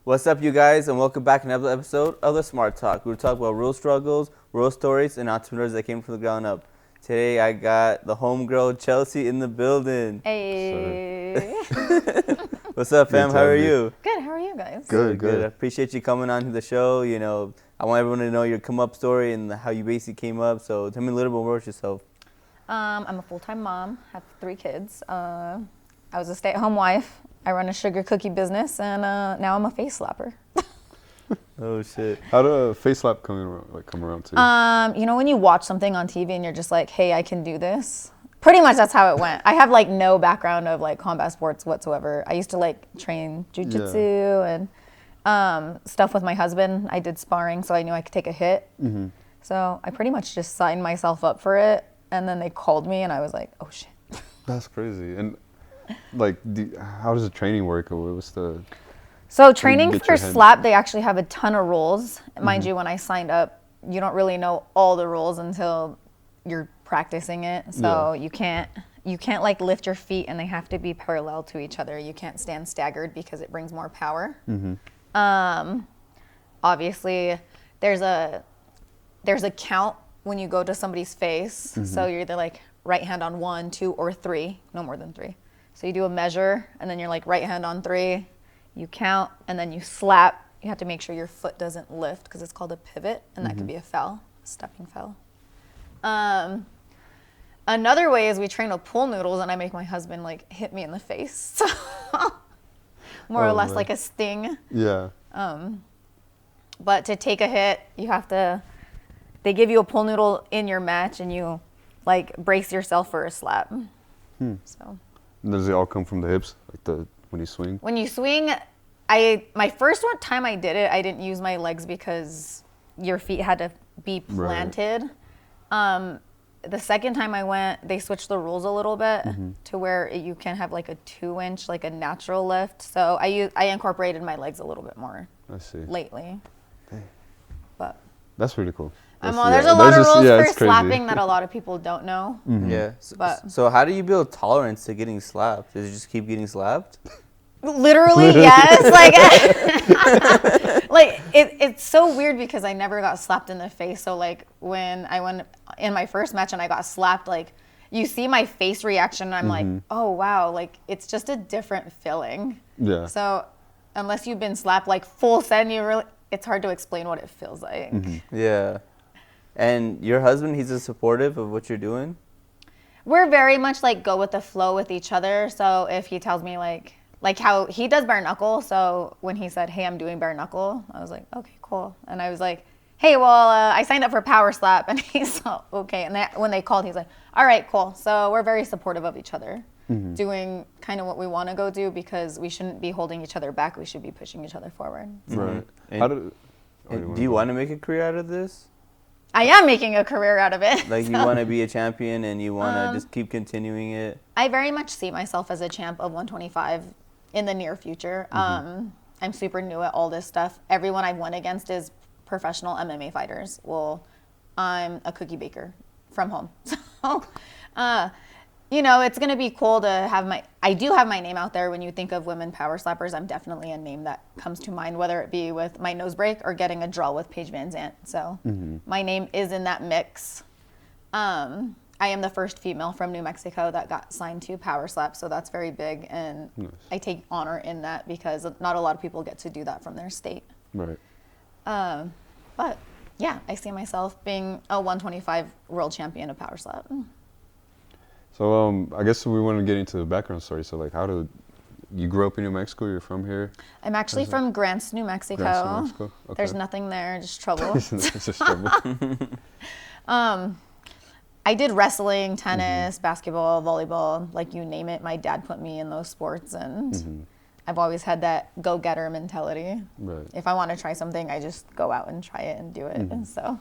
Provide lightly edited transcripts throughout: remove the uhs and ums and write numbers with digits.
What's up, you guys, and welcome back to another episode of the Smart Talk. We're talking about real struggles, real stories, and entrepreneurs that came from the ground up. Today, I got the homegirl Chelsea in the building. Hey. What's up, fam? How are you? Good. How are you guys? Good. I appreciate you coming on to the show. You know, I want everyone to know your come up story and how you basically came up. So tell me a little bit more about yourself. I'm a full-time mom. Have 3 kids. I was a stay-at-home wife. I run a sugar cookie business, and now I'm a face slapper. Oh shit! How did a face slap come around to you? You know when you watch something on TV and you're just like, hey, I can do this? Pretty much that's how it went. I have like no background of like combat sports whatsoever. I used to like train jujitsu and stuff with my husband. I did sparring, so I knew I could take a hit. Mm-hmm. So I pretty much just signed myself up for it, and then they called me, and I was like, oh shit. That's crazy. And like, how does the training work? Or what's the? So training for slap, they actually have a ton of rules. Mind you, when I signed up, you don't really know all the rules until you're practicing it. So you can't like lift your feet, and they have to be parallel to each other. You can't stand staggered because it brings more power. Mm-hmm. Obviously, there's a count when you go to somebody's face. Mm-hmm. So you're either like right hand on 1, 2, or 3, no more than 3. So you do a measure, and then you're like right hand on 3. You count, and then you slap. You have to make sure your foot doesn't lift because it's called a pivot, and that could be a foul, a stepping foul. Another way is we train with pool noodles, and I make my husband like hit me in the face. More or less like a sting. Yeah. But to take a hit, they give you a pool noodle in your match, and you like brace yourself for a slap. So. Does it all come from the hips, like when you swing? When you swing, my first time I did it, I didn't use my legs because your feet had to be planted. Right. The second time I went, they switched the rules a little bit to where you can have like a 2-inch, like a natural lift. So I incorporated my legs a little bit more. I see. Lately. Dang. But that's pretty cool. There's a lot of rules for slapping that a lot of people don't know. Mm-hmm. Yeah. So how do you build tolerance to getting slapped? Does it just keep getting slapped? Literally, yes. Like it's so weird because I never got slapped in the face. So like when I went in my first match and I got slapped, like you see my face reaction and I'm like, oh wow, like it's just a different feeling. Yeah. So unless you've been slapped like full send, it's hard to explain what it feels like. Mm-hmm. Yeah. And your husband, he's supportive of what you're doing? We're very much like go with the flow with each other. So if he tells me like how he does bare knuckle. So when he said, hey, I'm doing bare knuckle, I was like, okay, cool. And I was like, hey, well, I signed up for power slap. And he's like, okay. And when they called, he's like, all right, cool. So we're very supportive of each other, doing kind of what we want to go do because we shouldn't be holding each other back. We should be pushing each other forward. So. Right. And do you want to make a career out of this? I am making a career out of it. Like you want to be a champion and you want to just keep continuing it? I very much see myself as a champ of 125 in the near future. I'm super new at all this stuff. Everyone I've won against is professional MMA fighters. Well, I'm a cookie baker from home. So, it's going to be cool to have I do have my name out there. When you think of women power slappers, I'm definitely a name that comes to mind, whether it be with my nose break or getting a draw with Paige Van Zandt. So my name is in that mix. I am the first female from New Mexico that got signed to power slap. So that's very big. And nice. I take honor in that because not a lot of people get to do that from their state. Right. But yeah, I see myself being a 125 world champion of power slap. So I guess we want to get into the background story. So like, you grew up in New Mexico? You're from here? I'm actually from Grants, New Mexico. Grants, New Mexico? Okay. There's nothing there, just trouble. It's just trouble. I did wrestling, tennis, basketball, volleyball, like you name it. My dad put me in those sports, and I've always had that go-getter mentality. Right. If I want to try something, I just go out and try it and do it. And so.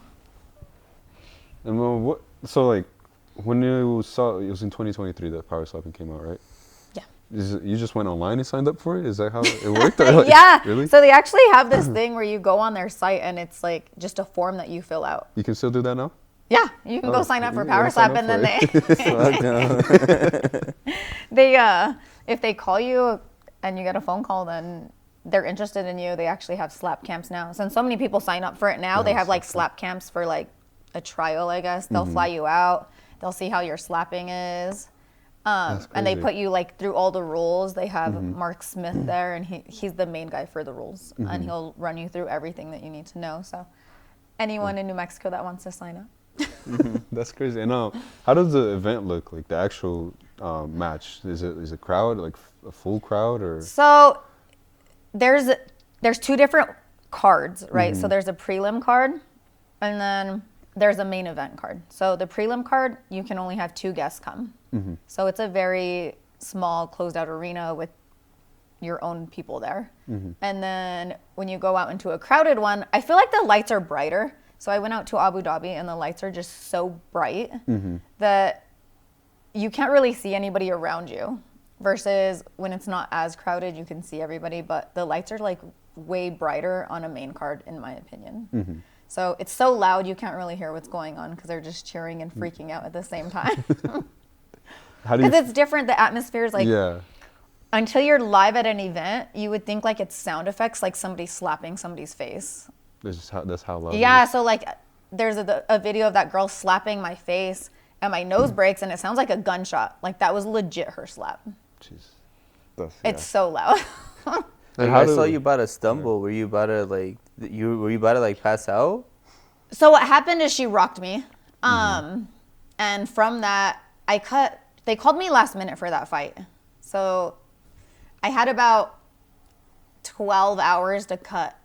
And so like, when you saw it was in 2023 that power slapping came out, right? Yeah. You just went online and signed up for it? Is that how it worked? Like, yeah. Really? So they actually have this thing where you go on their site and it's like just a form that you fill out. You can still do that now? Yeah, you can go sign up for power slap, and then they if they call you and you get a phone call, then they're interested in you, they actually have slap camps now. Since so many people sign up for it now, they have like slap camps for like a trial, I guess. They'll fly you out. They'll see how your slapping is. And they put you like through all the rules. They have Mark Smith there, and he's the main guy for the rules. And he'll run you through everything that you need to know. So anyone in New Mexico that wants to sign up. That's crazy. And how does the event look, like the actual match? Is a crowd, like a full crowd, or? So there's 2 different cards, right? So there's a prelim card, and then there's a main event card. So the prelim card, you can only have 2 guests come. So it's a very small, closed out arena with your own people there. And then when you go out into a crowded one, I feel like the lights are brighter. So I went out to Abu Dhabi, and the lights are just so bright that you can't really see anybody around you. Versus when it's not as crowded, you can see everybody, but the lights are like way brighter on a main card, in my opinion. So it's so loud you can't really hear what's going on because they're just cheering and freaking out at the same time. Because it's different. The atmosphere is like, until you're live at an event, you would think like it's sound effects, like somebody slapping somebody's face. That's how loud. Yeah, so like there's a video of that girl slapping my face, and my nose breaks, and it sounds like a gunshot. Like that was legit her slap. Jeez. It's so loud. And I saw you about to stumble. Were you about to like pass out? So what happened is she rocked me. And from that, they called me last minute for that fight. So I had about 12 hours to cut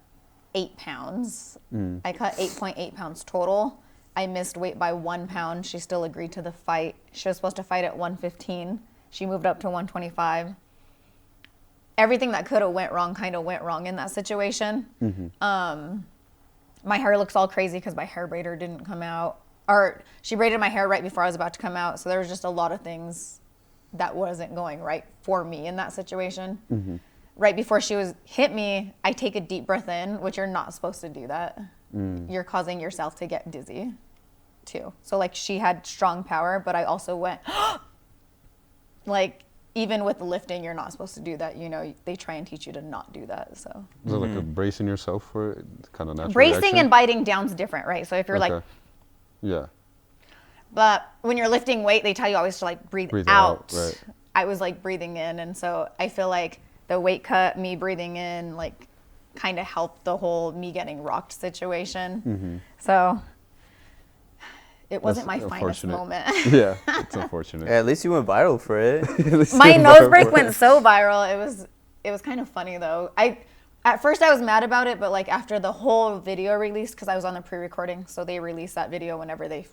8 pounds. I cut 8.8 pounds total. I missed weight by 1 pound. She still agreed to the fight. She was supposed to fight at 115. She moved up to 125. Everything that could have went wrong kind of went wrong in that situation. My hair looks all crazy because my hair braider didn't come out. Or she braided my hair right before I was about to come out. So there was just a lot of things that wasn't going right for me in that situation. Right before she hit me, I take a deep breath in, which you're not supposed to do that. You're causing yourself to get dizzy too. So like she had strong power, but I also went like, even with lifting, you're not supposed to do that. You know, they try and teach you to not do that. So is it like a bracing yourself for it? Kind of natural bracing reaction? And biting down's different, right? So if you're like, but when you're lifting weight, they tell you always to like breathe out. Right. I was like breathing in, and so I feel like the weight cut, me breathing in, like kind of helped the whole me getting rocked situation. So it wasn't my finest moment. Yeah, it's unfortunate. Yeah, at least you went viral for it. My nose break went so viral. It was kind of funny though. At first I was mad about it, but like after the whole video released, because I was on the pre-recording, so they release that video whenever they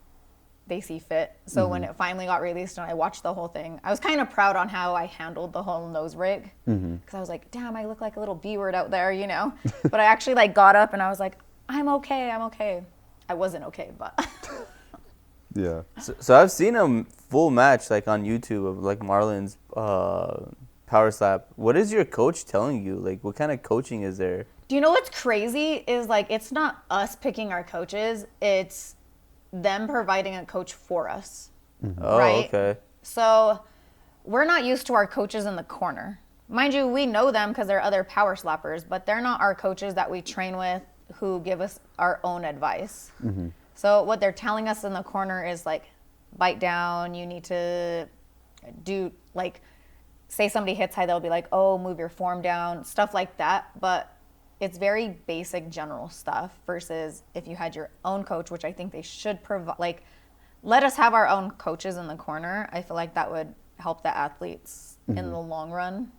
see fit. So when it finally got released and I watched the whole thing, I was kind of proud on how I handled the whole nose break. Because I was like, damn, I look like a little B-word out there, you know? But I actually like got up and I was like, I'm okay. I wasn't okay, but... Yeah. So I've seen a full match like on YouTube of like Marlon's power slap. What is your coach telling you? Like, what kind of coaching is there? Do you know what's crazy is like it's not us picking our coaches, it's them providing a coach for us. Oh, right? Okay. So we're not used to our coaches in the corner. Mind you, we know them because they're other power slappers, but they're not our coaches that we train with who give us our own advice. So what they're telling us in the corner is like, bite down, you need to do like, say somebody hits high, they'll be like, oh, move your form down, stuff like that. But it's very basic general stuff versus if you had your own coach, which I think they should provide, like, let us have our own coaches in the corner. I feel like that would help the athletes in the long run.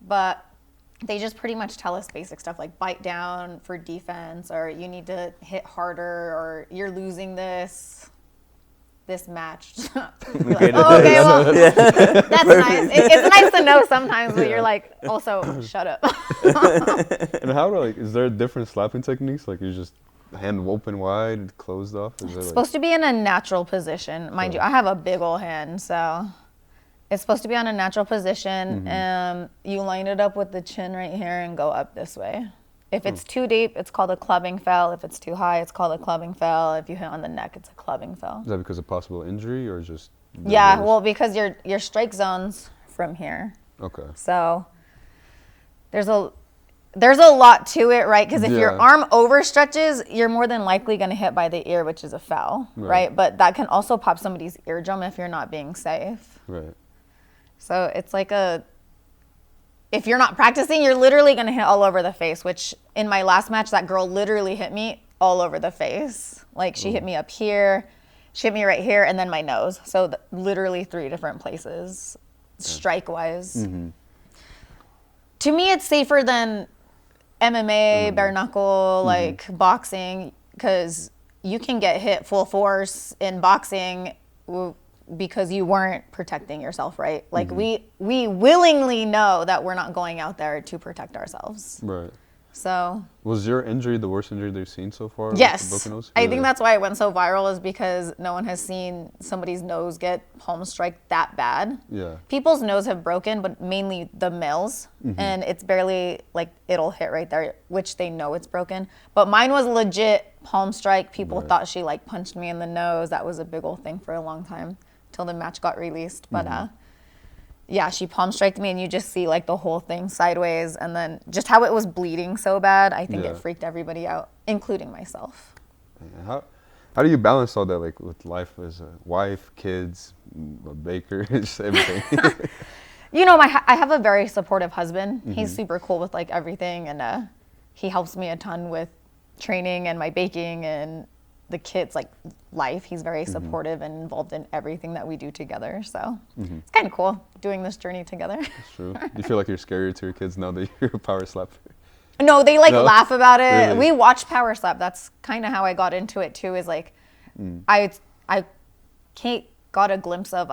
But they just pretty much tell us basic stuff like bite down for defense, or you need to hit harder, or you're losing this match. You're like, oh, okay, well, that's nice. It's nice to know sometimes, but you're like, also, shut up. And how is there different slapping techniques? Like you just hand open wide, closed off? It's supposed to be in a natural position. Mind you, I have a big old hand, so it's supposed to be on a natural position. You line it up with the chin right here and go up this way. If it's too deep, it's called a clubbing foul. If it's too high, it's called a clubbing foul. If you hit on the neck, it's a clubbing foul. Is that because of possible injury or just? Yeah, well, because your strike zone's from here. Okay. So there's there's a lot to it, right? Because if your Yeah. arm overstretches, you're more than likely going to hit by the ear, which is a foul, right? But that can also pop somebody's eardrum if you're not being safe. Right. So it's like if you're not practicing, you're literally going to hit all over the face, which in my last match, that girl literally hit me all over the face. Like she hit me up here, she hit me right here, and then my nose. So literally 3 different places, strike-wise. Mm-hmm. To me, it's safer than MMA, bare knuckle, like boxing, because you can get hit full force in boxing because you weren't protecting yourself, right? Like we willingly know that we're not going out there to protect ourselves. Right. So Was your injury the worst injury they've seen so far? yes, Like the broken nose? I think that's why it went so viral, is because no one has seen somebody's nose get palm strike that bad. Yeah. People's nose have broken, but mainly the males, and it's barely like it'll hit right there, which they know it's broken. But mine was legit palm strike. People thought she like punched me in the nose. That was a big old thing for a long time till the match got released. But yeah, she palm striked me, and you just see like the whole thing sideways, and then just how it was bleeding so bad. I think it freaked everybody out, including myself. Yeah. How do you balance all that, like with life as a wife, kids, a baker, just everything? You know, I have a very supportive husband. He's super cool with like everything, and he helps me a ton with training and my baking and the kids, like life. He's very supportive and involved in everything that we do together. So it's kind of cool doing this journey together. That's true. Do you feel like you're scarier to your kids now that you're a power slapper? No, they like laugh about it. Really? We watch Power Slap. That's kind of how I got into it too. Is like I got a glimpse of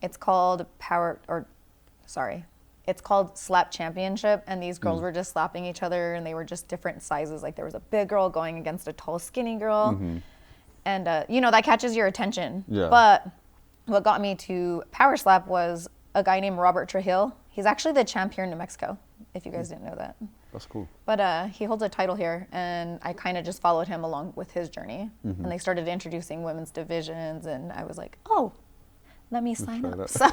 it's called it's called Slap Championship, and these girls were just slapping each other, and they were just different sizes. Like there was a big girl going against a tall, skinny girl, and you know that catches your attention. Yeah. But what got me to Power Slap was a guy named Robert Trujillo. He's actually the champ here in New Mexico, if you guys didn't know that. That's cool. But he holds a title here, and I kind of just followed him along with his journey. And they started introducing women's divisions, and I was like, oh, let me sign up. So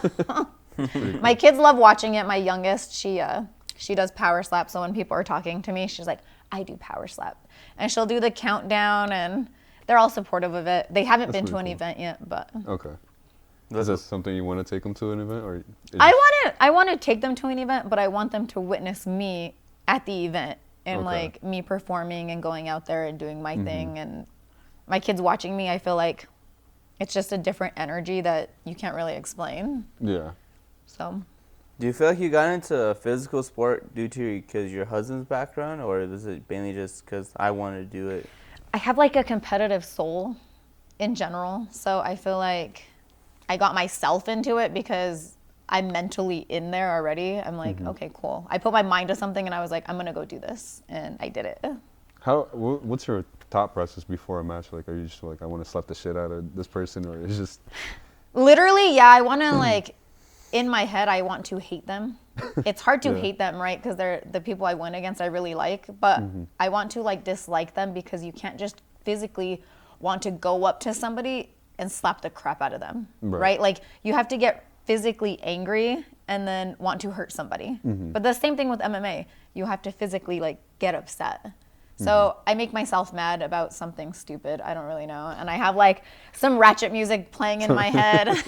my kids love watching it. My youngest, she does Power Slap, so when people are talking to me, she's like, I do Power Slap. And she'll do the countdown, and they're all supportive of it. They haven't been to an event yet, but... Okay. Is that something you want to take them to an event, or? I want to take them to an event, but I want them to witness me at the event and like me performing and going out there and doing my thing, and my kids watching me. I feel like it's just a different energy that you can't really explain. Yeah. So. Do you feel like you got into a physical sport due to your husband's background, or is it mainly just because I wanted to do it? I have like a competitive soul in general, so I feel like I got myself into it because I'm mentally in there already. I'm like, okay, cool. I put my mind to something, and I was like, I'm gonna go do this, and I did it. What's your thought process before a match? Like, are you just like, I want to slap the shit out of this person, or it's just? Literally, yeah. I want to like, in my head, I want to hate them. It's hard to hate them, right? Because they're the people I win against. I really like, but I want to like dislike them, because you can't just physically want to go up to somebody and slap the crap out of them, right? Like you have to get physically angry and then want to hurt somebody. But the same thing with MMA. You have to physically like get upset. So I make myself mad about something stupid. I don't really know. And I have like some ratchet music playing in my head.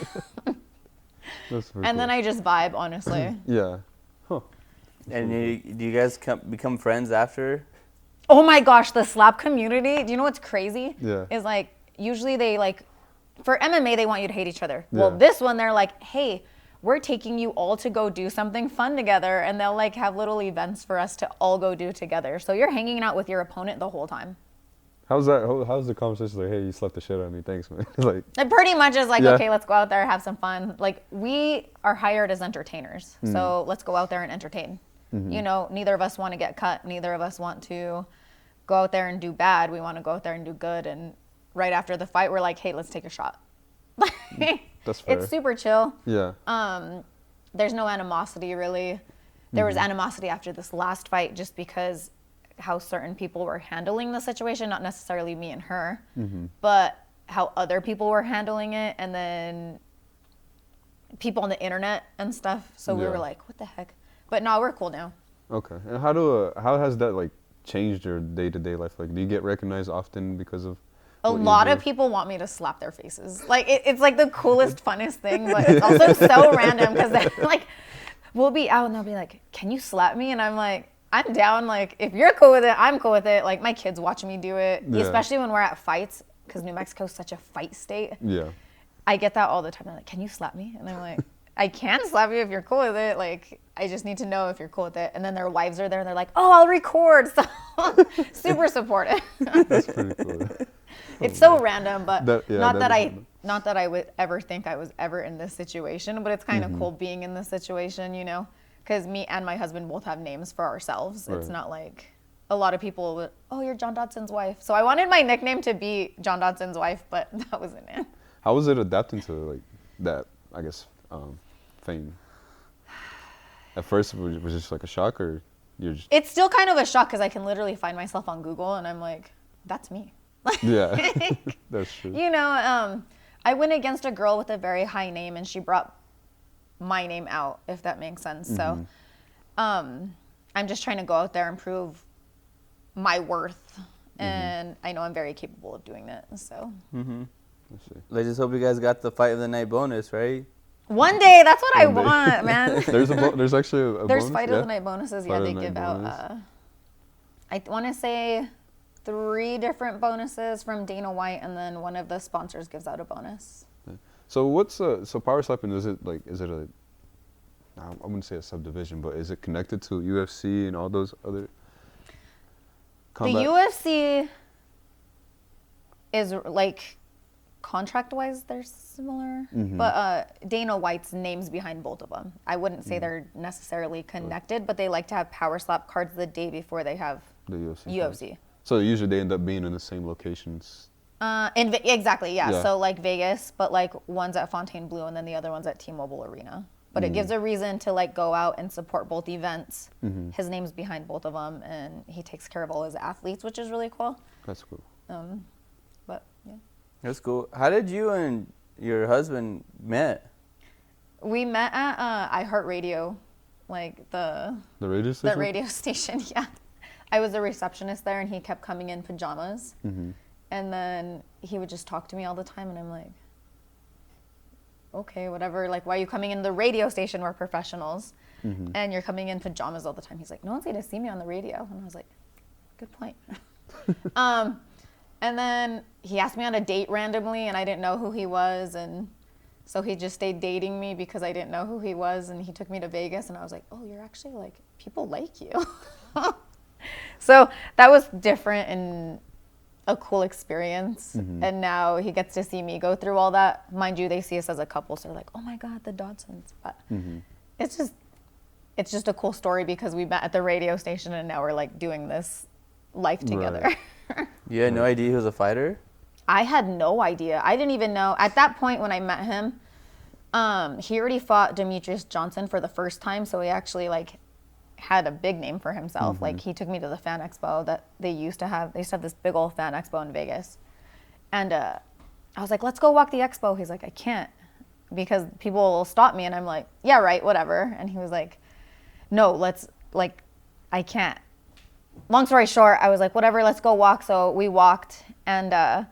And then I just vibe, honestly. Yeah. Huh. And do you guys become friends after? Oh my gosh, the slap community. Do you know what's crazy? Yeah. Is like, usually they like, for MMA, they want you to hate each other. Yeah. Well, this one, they're like, hey, we're taking you all to go do something fun together. And they'll like have little events for us to all go do together. So you're hanging out with your opponent the whole time. How's that? How's the conversation like? Hey, you slapped the shit out of me. Thanks, man. Like. It pretty much is like, okay, let's go out there, have some fun. Like we are hired as entertainers. So let's go out there and entertain. You know, neither of us want to get cut. Neither of us want to go out there and do bad. We want to go out there and do good. And right after the fight, we're like, hey, let's take a shot. That's fair. It's super chill. Yeah. There's no animosity, really. There was animosity after this last fight just because how certain people were handling the situation, not necessarily me and her, but how other people were handling it, and then people on the internet and stuff. So we were like, what the heck? But no, we're cool now. Okay. And how has that like changed your day-to-day life? Like, do you get recognized often because of A what you lot do? of people want me to slap their faces. Like it's like the coolest, funnest thing, but it's also so random because they're like, we'll be out and they'll be like, "Can you slap me?" And I'm like, "I'm down. Like if you're cool with it, I'm cool with it." Like my kids watch me do it, Yeah. especially when we're at fights because New Mexico's such a fight state. Yeah. I get that all the time. They're like, "Can you slap me?" And I'm like, "I can slap you if you're cool with it. Like, I just need to know if you're cool with it." And then their wives are there, and they're like, "Oh, I'll record." So super supportive. That's pretty cool. It's so random, but That not that I would ever think I was ever in this situation. But it's kind Mm-hmm. of cool being in this situation, you know, because me and my husband both have names for ourselves. It's Right. not like a lot of people would, "Oh, you're John Dodson's wife." So I wanted my nickname to be John Dodson's wife, but that wasn't it. How was it adapting to like that? I guess fame. At first, was it just like a shock, or you're just It's still kind of a shock because I can literally find myself on Google and I'm like, "That's me." yeah. That's true. You know, I went against a girl with a very high name and she brought my name out, if that makes sense. So I'm just trying to go out there and prove my worth. And I know I'm very capable of doing that. So Let's see. Let's just hope you guys got the fight of the night bonus, right? one day, that's what I One day. want, man. There's actually a There's bonus? fight Yeah? of the night bonuses. Fight Yeah, of they the night give bonus. out, I want to say 3 different bonuses from Dana White, and then one of the sponsors gives out a bonus. So what's so power slapping? Is it a I wouldn't say a subdivision, but is it connected to UFC and all those other combat? The UFC is like contract-wise they're similar, but Dana White's name's behind both of them. I wouldn't say they're necessarily connected, but they like to have power slap cards the day before they have The UFC. UFC. So usually they end up being in the same locations. Exactly, yeah. Yeah. So like Vegas, but like one's at Fontainebleau and then the other one's at T-Mobile Arena. But it gives a reason to like go out and support both events. His name's behind both of them, and he takes care of all his athletes, which is really cool. That's cool. But yeah, That's cool. How did you and your husband met? we met at iHeartRadio, like the The radio station. radio station. Yeah, I was a receptionist there, and he kept coming in pajamas, and then he would just talk to me all the time, and I'm like, okay, whatever. Like, why are you coming in the radio station? We're professionals, and you're coming in pajamas all the time. He's like, no one's going to see me on the radio, and I was like, good point. And then he asked me on a date randomly, and I didn't know who he was, and so he just stayed dating me because I didn't know who he was, and he took me to Vegas, and I was like, oh, you're actually like, people like you. So that was different and a cool experience. And now he gets to see me go through all that. Mind you, they see us as a couple, so they're like, oh my God, the Dodsons. But it's just a cool story because we met at the radio station and now we're like doing this life together. Right. You had no idea he was a fighter? I had no idea. I didn't even know. At that point when I met him, he already fought Demetrius Johnson for the first time, so he actually like had a big name for himself. Like he took me to the fan expo that they used to have. They used to have this big old fan expo in Vegas. And I was like, let's go walk the expo. He's like, I can't because people will stop me. And I'm like, yeah, right, whatever. And he was like, no, I can't. Long story short, I was like, whatever, let's go walk. So we walked, and a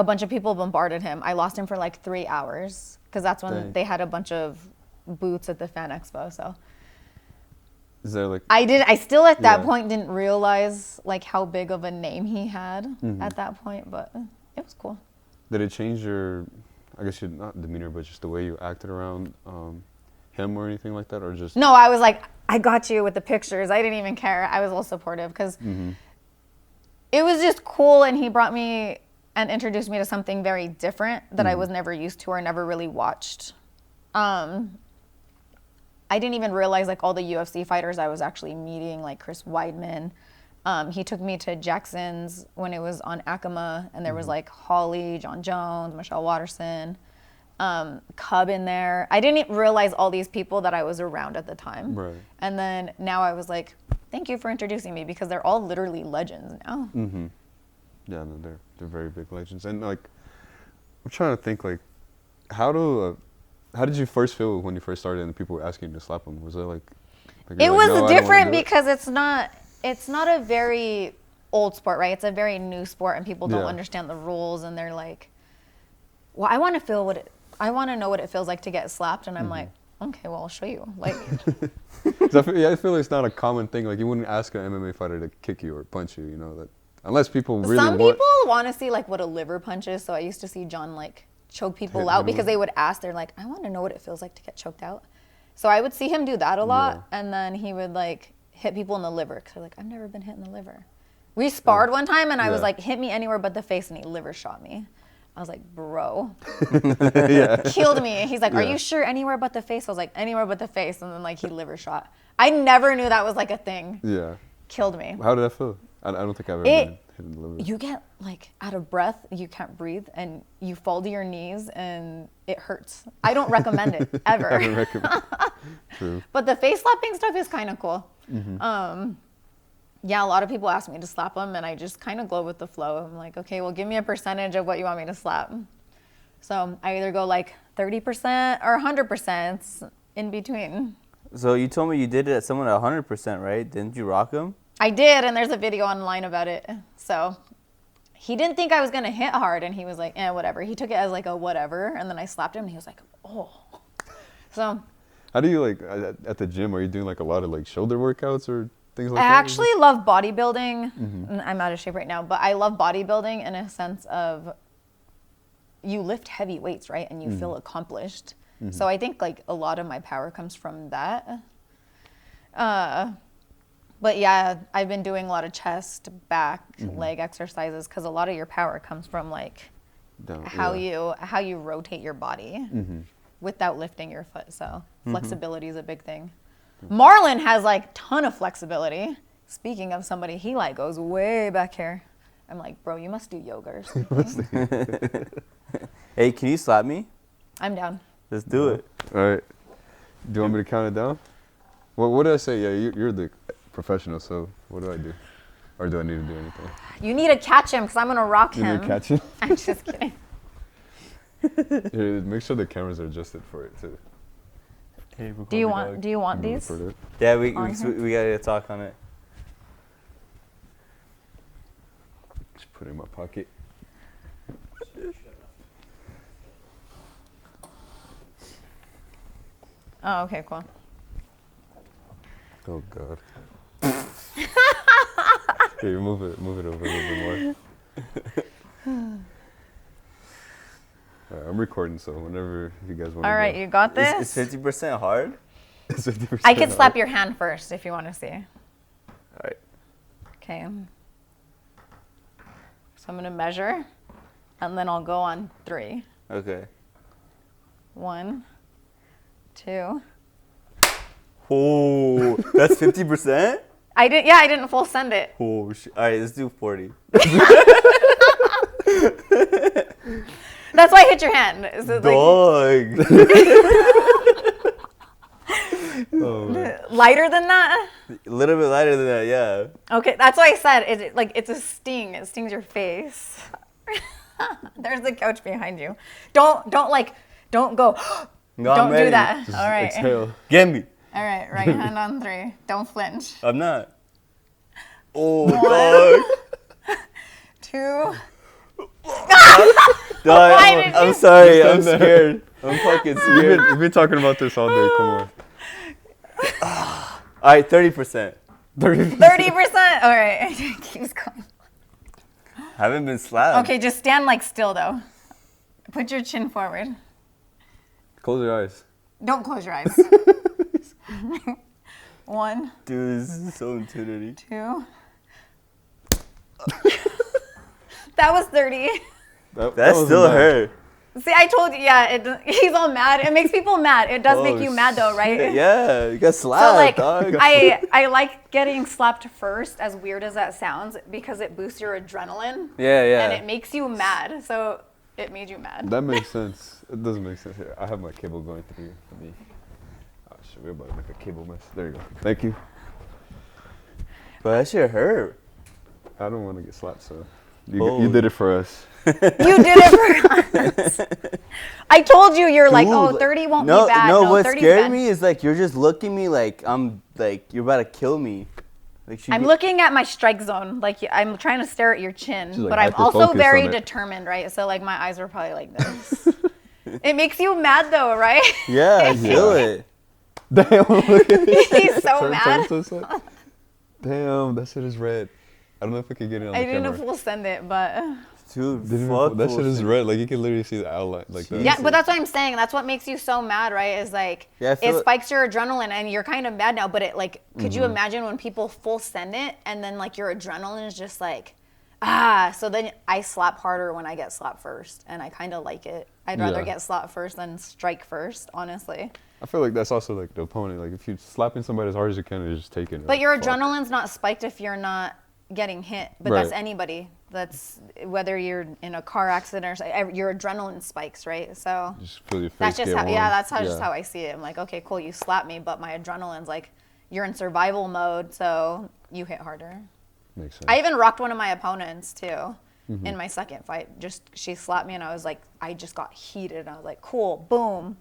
bunch of people bombarded him. I lost him for like 3 hours because that's when Dang. they had a bunch of booths at the fan expo. So Is there like I still at that Yeah. point didn't realize like how big of a name he had at that point, but it was cool. did it change your, I guess your not demeanor, but just the way you acted around him or anything like that, or just No, I was like, I got you with the pictures. I didn't even care. I was all supportive because it was just cool, and he brought me and introduced me to something very different that I was never used to or never really watched. I didn't even realize like all the UFC fighters I was actually meeting, like Chris Weidman. He took me to Jackson's when it was on Acoma, and there was like Holly, John Jones, Michelle Watterson, Cub in there. I didn't realize all these people that I was around at the time. Right. And then now I was like, thank you for introducing me because they're all literally legends now. Yeah, no, they're very big legends. And like, I'm trying to think like, how did you first feel when you first started and people were asking you to slap them? Was it like Like, It you're was like, no, I don't wanna different do it? because it's not a very old sport, right? It's a very new sport, and people don't Yeah. understand the rules, and they're like, well, I want to know what it feels like to get slapped, and I'm like, okay, well, I'll show you. Like, 'Cause I feel like it's not a common thing. Like, you wouldn't ask an MMA fighter to kick you or punch you, you know, that unless people really some want. people want to see like what a liver punch is. So I used to see John like choke people Hit out him because with- they would ask. They're like, I want to know what it feels like to get choked out. So I would see him do that a lot, and then he would like hit people in the liver because they're like, I've never been hit in the liver. We sparred one time, and I was Yeah. like, hit me anywhere but the face, and he liver shot me. I was like, bro, Yeah. killed me. He's like, are Yeah. you sure anywhere but the face? I was like, anywhere but the face, and then like he liver shot. I never knew that was like a thing. Yeah. Killed me. How did that feel? I don't think I've ever It- been hit in the liver. You get like out of breath, you can't breathe, and you fall to your knees, and it hurts. I don't recommend it ever. I don't recommend. True. But the face slapping stuff is kind of cool. Mm-hmm. Yeah, a lot of people ask me to slap them, and I just kind of go with the flow. I'm like, okay, well, give me a percentage of what you want me to slap. So I either go like 30% or 100%. It's in between. So you told me you did it at someone at 100%, right? Didn't you rock him? I did, and there's a video online about it. So he didn't think I was going to hit hard, and he was like, whatever. He took it as like a whatever, and then I slapped him, and he was like, oh. So How do you like at the gym? Are you doing like a lot of like shoulder workouts or things like I that? actually love bodybuilding. And I'm out of shape right now, but I love bodybuilding in a sense of you lift heavy weights, right? And you feel accomplished. So I think like a lot of my power comes from that. But yeah, I've been doing a lot of chest, back, leg exercises because a lot of your power comes from like Down, how yeah. you rotate your body without lifting your foot. So flexibility is a big thing. Marlon has like ton of flexibility. Speaking of somebody, he like goes way back here. I'm like, bro, you must do yoga or something. Hey, can you slap me? I'm down. Let's do it. All right. Do you want me to count it down? Well, what did I say? Yeah, you're the professional, so what do I do? Or do I need to do anything? You need to catch him because I'm gonna rock You need him. to catch it? I'm just kidding. Here, make sure the cameras are adjusted for it too. Hey, Do you want these? For it. Yeah, we On here? we gotta talk on it. Just put it in my pocket. Oh, okay, cool. Oh God. Here, move it over a little bit more. All right, I'm recording, so whenever you guys want. All right, you got this? Is 50% hard? It's 50%. I can slap your hand first if you want to see. All right. Okay. So I'm gonna measure, and then I'll go on 3. Okay. 1, 2. Oh, that's 50%? I didn't full send it. Oh, shit. All right, let's do 40. That's why I hit your hand. So like, Dog. Oh, man. lighter than that? A little bit lighter than that, yeah. Okay, that's why I said it's a sting. It stings your face. There's the couch behind you. Don't go. No, I'm Don't ready. do that. Just All right. exhale. Get me. All right, right hand on 3. Don't flinch. I'm not. Oh, dog. 2. Dog, Why did I'm you- sorry. Just I'm stand there. scared. I'm fucking scared. We've been talking about this all day. Come on. All right, 30%. 30%. All right. It keeps going. Haven't been slapped. Okay, just stand like still though. Put your chin forward. Close your eyes. Don't close your eyes. 1, Dude, this is so intimidating. 2. That was 30. That That wasn't still bad. hurt. See, I told you, yeah, he's all mad. It makes people mad. It does make you mad though, right? Yeah, you got So slapped, like, dog. I like getting slapped first, as weird as that sounds, because it boosts your adrenaline. Yeah. And it makes you mad. So it made you mad. That makes sense. It does make sense. Here, I have my cable going through for me. Oh shit, we're about to make a cable mess. There you go. Thank you. But that shit hurt. I don't want to get slapped, so. You did it for us. You did it for us. I told you, you're like, oh, 30 won't be bad. No, what 30's scared bad. me is like you're just looking at me like I'm like you're about to kill me. Like I'm looking at my strike zone. Like I'm trying to stare at your chin, She's, like, but I'm also hyper-focused very on it. determined, right? So like my eyes are probably like this. It makes you mad though, right? Yeah, I feel it. Damn, look at this. He's so mad. Damn, that shit is red. I don't know if I can get it on the I camera. didn't know if we'll send it, but Dude, That shit is red. Like you can literally see the outline. Like that. yeah, but that's what I'm saying. That's what makes you so mad, right? Is like it spikes your adrenaline, and you're kind of mad now. But it like, could you imagine when people full send it, and then like your adrenaline is just like, So then I slap harder when I get slapped first, and I kind of like it. I'd rather get slapped first than strike first, honestly. I feel like that's also like the opponent. Like if you're slapping somebody as hard as you can, you're just taking it. But your adrenaline's not spiked if you're not getting hit. But that's anybody. That's whether you're in a car accident or your adrenaline spikes, right? So just feel your face that's just get how, warm. that's how just how I see it. I'm like, okay, cool, you slap me, but my adrenaline's like, you're in survival mode, so you hit harder. Makes sense. I even rocked one of my opponents too in my second fight. Just she slapped me, and I was like, I just got heated, and I was like, cool, boom.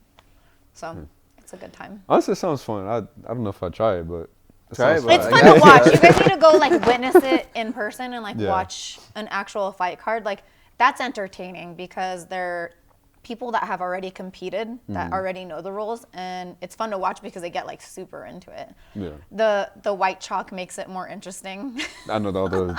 So it's a good time. Honestly, it sounds fun. I don't know if I try it, but Try it, sounds bro. It's fun to watch. You guys need to go like witness it in person and like Yeah. watch an actual fight card. Like that's entertaining because they're people that have already competed that already know the rules, and it's fun to watch because they get like super into it. Yeah. The white chalk makes it more interesting. I know the other.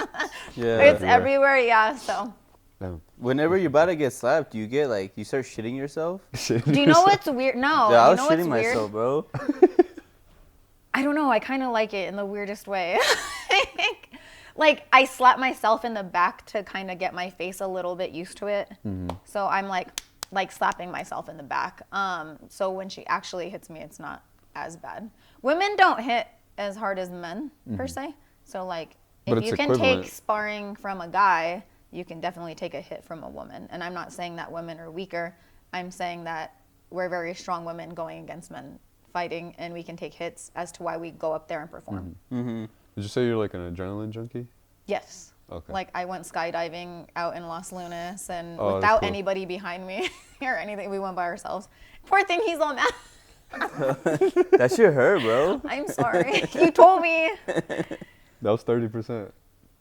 Yeah. It's everywhere, yeah. So Damn. Whenever you're about to get slapped, do you get like you start shitting yourself? do you know what's weird? No, Yeah, I you was know what's shitting weird? myself, bro. I don't know. I kind of like it in the weirdest way. Like I slap myself in the back to kind of get my face a little bit used to it. So I'm like slapping myself in the back. So when she actually hits me, it's not as bad. Women don't hit as hard as men per se. So like But if it's you can equivalent. take sparring from a guy, you can definitely take a hit from a woman. And I'm not saying that women are weaker. I'm saying that we're very strong women going against men fighting, and we can take hits as to why we go up there and perform. Mm-hmm. Did you say you're like an adrenaline junkie? Yes. Okay. Like I went skydiving out in Los Lunas, and Oh, that's without cool. anybody behind me or anything, we went by ourselves. Poor thing, he's all mad. That shit hurt, bro. I'm sorry. You told me. That was 30%.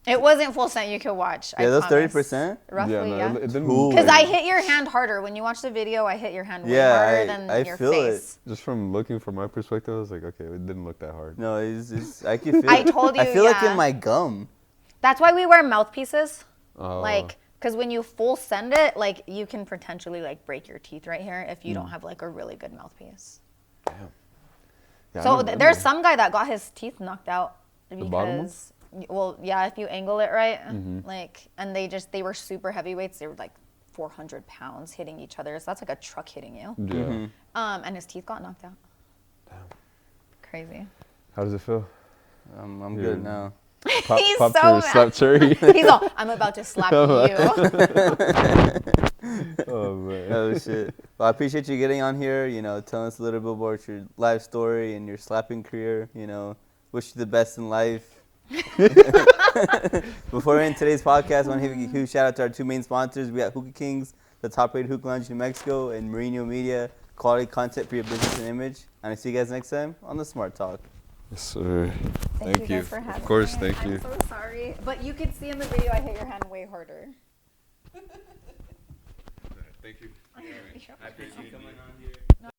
It wasn't full sent. You could watch. Yeah, I that's promise. 30%? Roughly, Yeah, no, yeah. it didn't. Cool. Because I hit your hand harder. When you watch the video, I hit your hand way Yeah, harder than I your feel it. face. Just from looking from my perspective, I was like, okay, it didn't look that hard. No, it's I can feel I it. told you, I feel like yeah. in my gum. That's why we wear mouthpieces. Oh. Like, because when you full send it, like you can potentially like break your teeth right here if you Mm. don't have like a really good mouthpiece. Damn. Yeah, I So remember. there's some guy that got his teeth knocked out bottom one? because, well, yeah, if you angle it right, Mm-hmm. like, and they were super heavyweights. They were like 400 pounds hitting each other. So that's like a truck hitting you. Yeah. Mm-hmm. And his teeth got knocked out. Damn. Crazy. How does it feel? I'm good now. Pop, He's pop so to mad. slap cherry. He's all, I'm about to slap you. Oh man. Oh shit. Well, I appreciate you getting on here. You know, telling us a little bit about your life story and your slapping career. You know, wish you the best in life. Before we end today's podcast, I want to give a huge shout out to our two main sponsors. We got Hookah Kings, the top-rated hookah lounge in New Mexico, and Merino Media, quality content for your business and image. And I see you guys next time on the Smart Talk. Yes, sir. Thank you guys for having me. Of course, thank you. I'm so sorry. But you could see in the video I hit your hand way harder. Thank you. I appreciate you coming on here.